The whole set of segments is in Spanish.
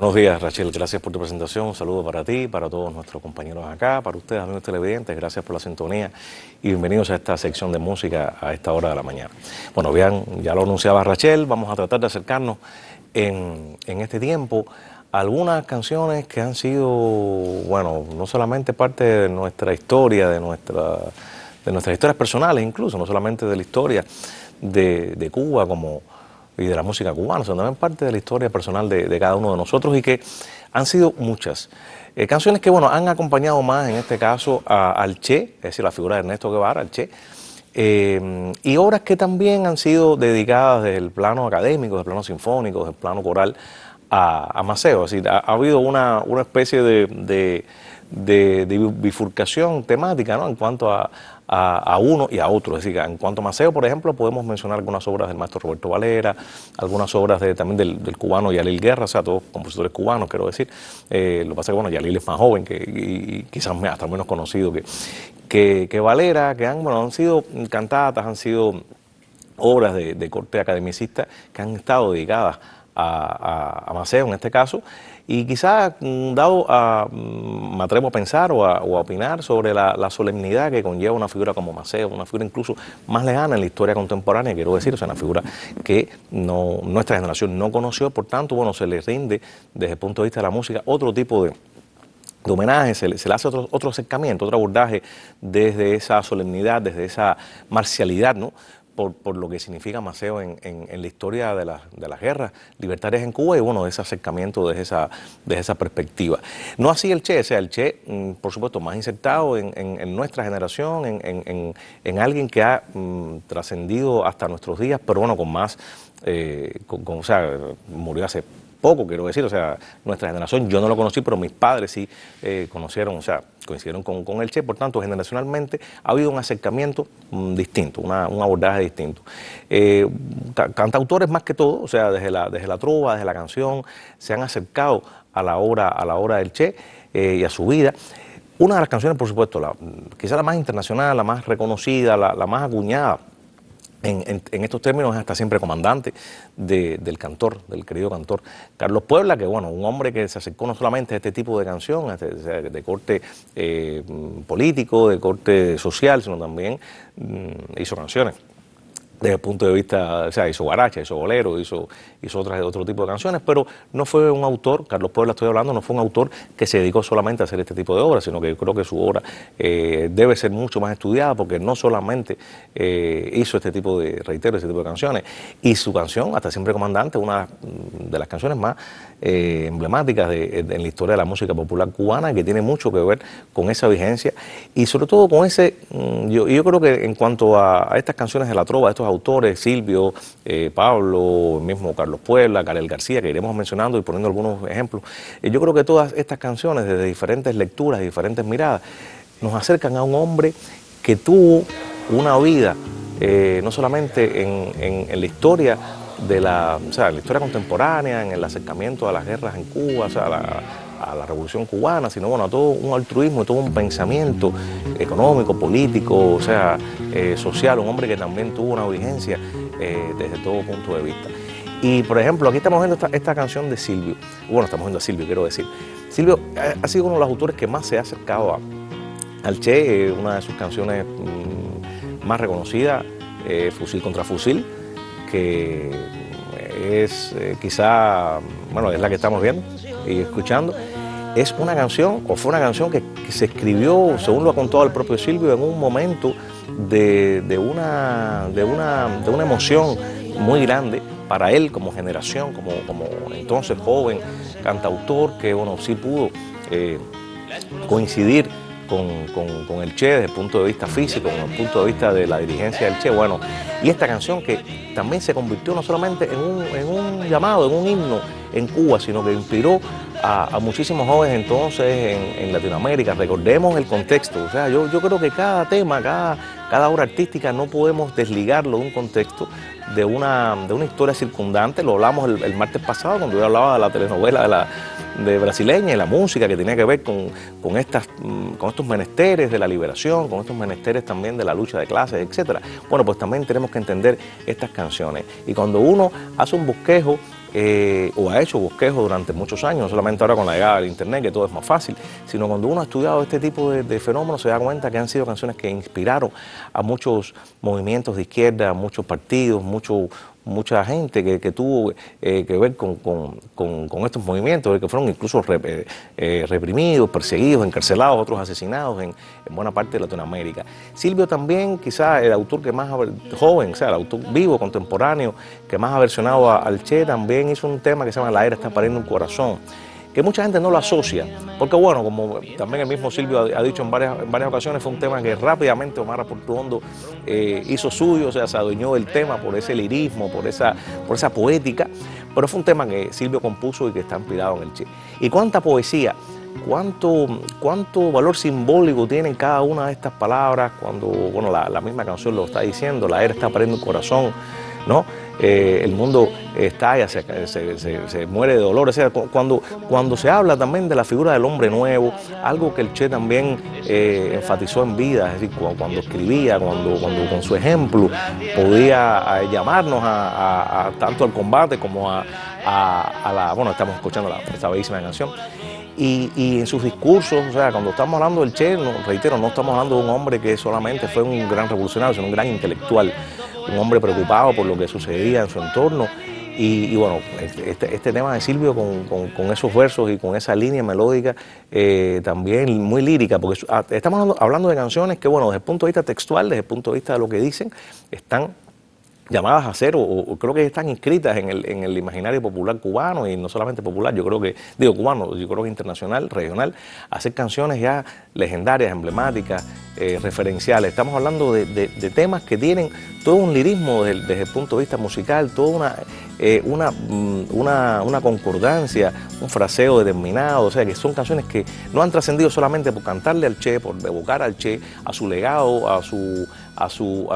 Buenos días, Rachel. Gracias por tu presentación. Un saludo para ti, para todos nuestros compañeros acá, para ustedes, amigos televidentes. Gracias por la sintonía y bienvenidos a esta sección de música a esta hora de la mañana. Bueno, bien, ya lo anunciaba Rachel, vamos a tratar de acercarnos en este tiempo a algunas canciones que han sido, bueno, no solamente parte de nuestra historia, de nuestras historias personales incluso, no solamente de la historia de Cuba y de la música cubana, sino también parte de la historia personal de cada uno de nosotros y que han sido muchas. Canciones que, bueno, han acompañado más, en este caso, al Che, es decir, la figura de Ernesto Guevara, al Che, y obras que también han sido dedicadas desde el plano académico, desde el plano sinfónico, desde el plano coral, a Maceo. Es decir, ha habido una especie de bifurcación temática, ¿no?, en cuanto a uno y a otro. Es decir, en cuanto a Maceo, por ejemplo, podemos mencionar algunas obras del maestro Roberto Valera, algunas obras también del cubano Yalil Guerra, o sea, todos compositores cubanos, quiero decir. Lo que pasa es que, bueno, Yalil es más joven y quizás hasta menos conocido que Valera, que han sido cantatas, han sido obras de corte academicista que han estado dedicadas a Maceo en este caso, y quizás me atrevo a pensar o a opinar sobre la solemnidad que conlleva una figura como Maceo, una figura incluso más lejana en la historia contemporánea, quiero decir, o sea, una figura que nuestra generación no conoció, por tanto, bueno, se le rinde desde el punto de vista de la música otro tipo de homenaje, se le hace otro acercamiento, otro abordaje desde esa solemnidad, desde esa marcialidad, ¿no?, por lo que significa Maceo en la historia de las guerras libertarias en Cuba y, bueno, de ese acercamiento desde esa perspectiva. No así el Che, o sea, el Che, por supuesto, más insertado en nuestra generación, en alguien que ha trascendido hasta nuestros días, pero bueno, con más, o sea, murió hace poco, quiero decir, o sea, nuestra generación, yo no lo conocí, pero mis padres sí conocieron, o sea, coincidieron con el Che, por tanto, generacionalmente ha habido un acercamiento distinto, un abordaje distinto. Cantautores más que todo, o sea, desde la trova, desde la canción, se han acercado a la obra del Che y a su vida. Una de las canciones, por supuesto, quizá la más internacional, la más reconocida, la más acuñada en estos términos, es Hasta Siempre Comandante, del querido cantor Carlos Puebla, que, bueno, un hombre que se acercó no solamente a este tipo de canción, de corte político, de corte social, sino también hizo canciones desde el punto de vista, o sea, hizo guaracha, hizo bolero, hizo otro tipo de canciones, pero no fue un autor, Carlos Puebla estoy hablando, no fue un autor que se dedicó solamente a hacer este tipo de obras, sino que yo creo que su obra debe ser mucho más estudiada, porque no solamente hizo ese tipo de canciones, y su canción, Hasta Siempre Comandante, una de las canciones más emblemáticas en la historia de la música popular cubana, que tiene mucho que ver con esa vigencia, y sobre todo con yo creo que en cuanto a estas canciones de la trova, de estos autores, Silvio, Pablo, el mismo Carlos Puebla, Karel García, que iremos mencionando y poniendo algunos ejemplos, yo creo que todas estas canciones, desde diferentes lecturas y diferentes miradas, nos acercan a un hombre que tuvo una vida, no solamente en la historia o sea, en la historia contemporánea, en el acercamiento a las guerras en Cuba, o sea, a la Revolución Cubana, sino, bueno, a todo un altruismo, todo un pensamiento económico, político, o sea, social, un hombre que también tuvo una vigencia desde todo punto de vista. Y, por ejemplo, aquí estamos viendo esta canción de Silvio, bueno, estamos viendo a Silvio, quiero decir. Silvio ha sido uno de los autores que más se ha acercado al Che, una de sus canciones más reconocidas, Fusil contra Fusil, que es quizá, bueno, es la que estamos viendo y escuchando. Es una canción, o fue una canción que se escribió, según lo ha contado el propio Silvio, en un momento de una emoción muy grande para él como generación, como entonces joven cantautor, que, bueno, sí pudo coincidir con el Che desde el punto de vista físico, desde el punto de vista de la dirigencia del Che. Bueno, y esta canción que también se convirtió no solamente en un llamado, en un himno en Cuba, sino que inspiró a muchísimos jóvenes entonces en Latinoamérica. Recordemos el contexto, o sea, yo creo que cada tema, cada obra artística no podemos desligarlo de un contexto, de una historia circundante. Lo hablamos el martes pasado cuando yo hablaba de la telenovela de brasileña y la música que tenía que ver con estos menesteres de la liberación, con estos menesteres también de la lucha de clases, etcétera. Bueno, pues también tenemos que entender estas canciones, y cuando uno hace un bosquejo o ha hecho bosquejo durante muchos años, no solamente ahora con la llegada del internet, que todo es más fácil, sino cuando uno ha estudiado este tipo de fenómenos se da cuenta que han sido canciones que inspiraron a muchos movimientos de izquierda, a muchos partidos, mucha gente que tuvo que ver con estos movimientos, que fueron incluso reprimidos, perseguidos, encarcelados, otros asesinados en buena parte de Latinoamérica. Silvio también, quizás el autor que más joven, o sea, el autor vivo, contemporáneo, que más ha versionado al Che, también hizo un tema que se llama La era está pariendo un corazón, que mucha gente no lo asocia, porque bueno, como también el mismo Silvio ha dicho en varias ocasiones, fue un tema que rápidamente Omar Portuondo hizo suyo, o sea, se adueñó del tema por ese lirismo, por esa poética, pero fue un tema que Silvio compuso y que está inspirado en el Che. Y cuánta poesía, cuánto valor simbólico tienen cada una de estas palabras cuando, bueno, la misma canción lo está diciendo, la era está pariendo un corazón, ¿no? El mundo estalla, se muere de dolor. O sea, cuando se habla también de la figura del hombre nuevo, algo que el Che también enfatizó en vida, es decir, cuando escribía, cuando con su ejemplo podía llamarnos tanto al combate como a la, bueno, estamos escuchando esta bellísima canción. Y en sus discursos, o sea, cuando estamos hablando del Che, reitero, no estamos hablando de un hombre que solamente fue un gran revolucionario, sino un gran intelectual, un hombre preocupado por lo que sucedía en su entorno. Y bueno, este tema de Silvio con esos versos y con esa línea melódica también muy lírica, porque estamos hablando de canciones que, bueno, desde el punto de vista textual, desde el punto de vista de lo que dicen, están llamadas a ser, o creo que están inscritas en el imaginario popular cubano, y no solamente popular, yo creo que, digo cubano, yo creo que internacional, regional, hacer canciones ya legendarias, emblemáticas, referenciales. Estamos hablando de temas que tienen todo un lirismo desde el punto de vista musical, toda una concordancia, un fraseo determinado, o sea, que son canciones que no han trascendido solamente por cantarle al Che, por evocar al Che, a su legado, a su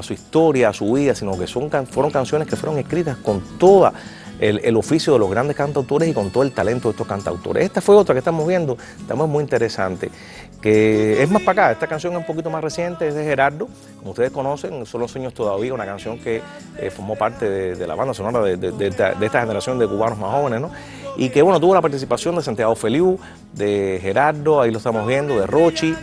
historia, a su vida, sino que fueron canciones que fueron escritas con todo el oficio de los grandes cantautores y con todo el talento de estos cantautores. Esta fue otra que estamos viendo, también muy interesante, que es más para acá. Esta canción es un poquito más reciente, es de Gerardo, como ustedes conocen, Son los sueños todavía, una canción que formó parte de la banda sonora de esta generación de cubanos más jóvenes, ¿no? Y que, bueno, tuvo la participación de Santiago Feliú, de Gerardo, ahí lo estamos viendo, de Rochi,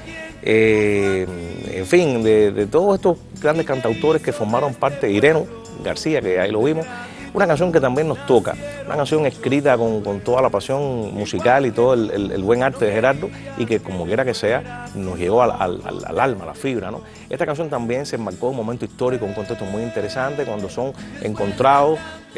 en fin, de todos estos grandes cantautores que formaron parte, Ireno García, que ahí lo vimos. Una canción que también nos toca, una canción escrita con toda la pasión musical y todo el buen arte de Gerardo, y que, como quiera que sea, nos llegó al alma, a la fibra, ¿no? Esta canción también se enmarcó en un momento histórico, un contexto muy interesante, cuando son encontrados.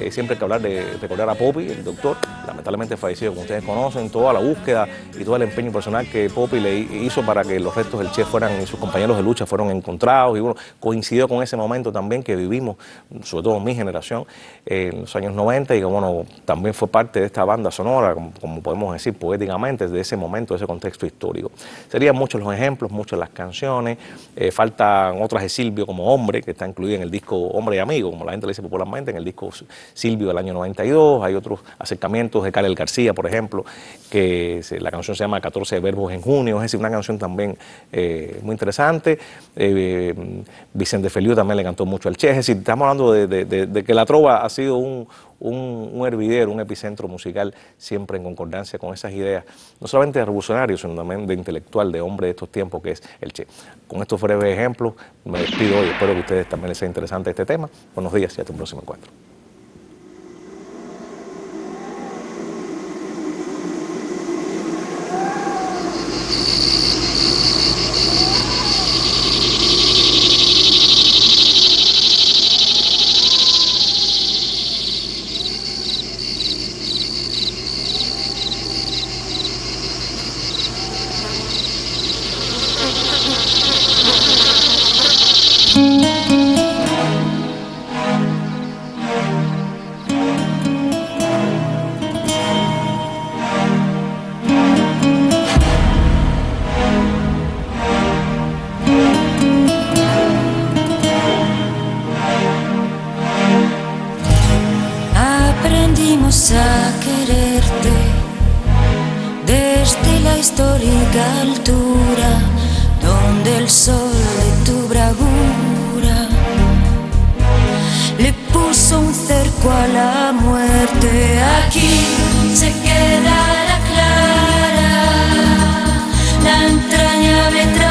Siempre hay que hablar de recordar a Popi, el doctor, lamentablemente fallecido, como ustedes conocen, toda la búsqueda y todo el empeño personal que Popi le hizo para que los restos del Che y sus compañeros de lucha fueron encontrados. Y bueno, coincidió con ese momento también que vivimos, sobre todo mi generación, en los años 90, y que, bueno, también fue parte de esta banda sonora, como podemos decir poéticamente, de ese momento, de ese contexto histórico. Serían muchos los ejemplos, muchas las canciones, faltan otras de Silvio como Hombre, que está incluida en el disco Hombre y Amigo, como la gente le dice popularmente, en el disco Silvio del año 92, hay otros acercamientos de Karel García, por ejemplo, que la canción se llama 14 verbos en junio, es decir, una canción también muy interesante. Vicente Feliú también le cantó mucho al Che, es decir, estamos hablando de que la trova ha sido un hervidero, un epicentro musical, siempre en concordancia con esas ideas, no solamente de revolucionario, sino también de intelectual, de hombre de estos tiempos, que es el Che. Con estos breves ejemplos me despido hoy, espero que a ustedes también les sea interesante este tema. Buenos días y hasta un próximo encuentro. A quererte desde la histórica altura donde el sol de tu bravura le puso un cerco a la muerte. muerte aquí se quedará clara, la entrañable